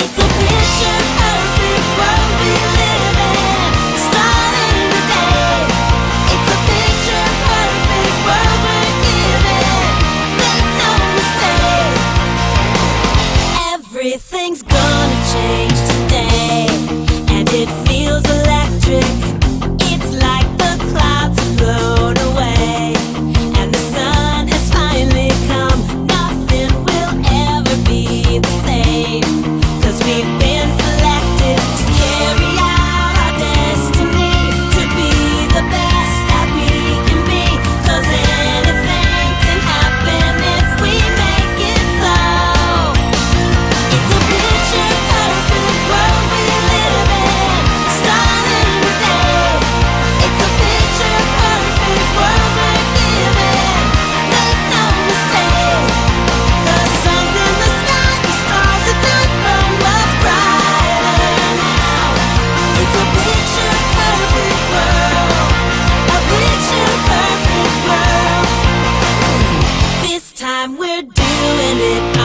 It's a picture perfect world we live in, starting today. It's a picture perfect world we're given, make no mistake. Everything's gonna change today, and it feels electric. It's like the clouds have blown away, and the sun has finally come. Nothing will ever be the same, 'cause we've been selected to carry out our destiny, to be the best that we can be. 'Cause anything can happen if we make it so. It's a picture perfect world we live in, starting today. It's a picture perfect world we're given, make no mistake. The sun's in the sky, the stars at night burn much brighter now. It's a picture perfect world, a picture perfect world. This time we're doing it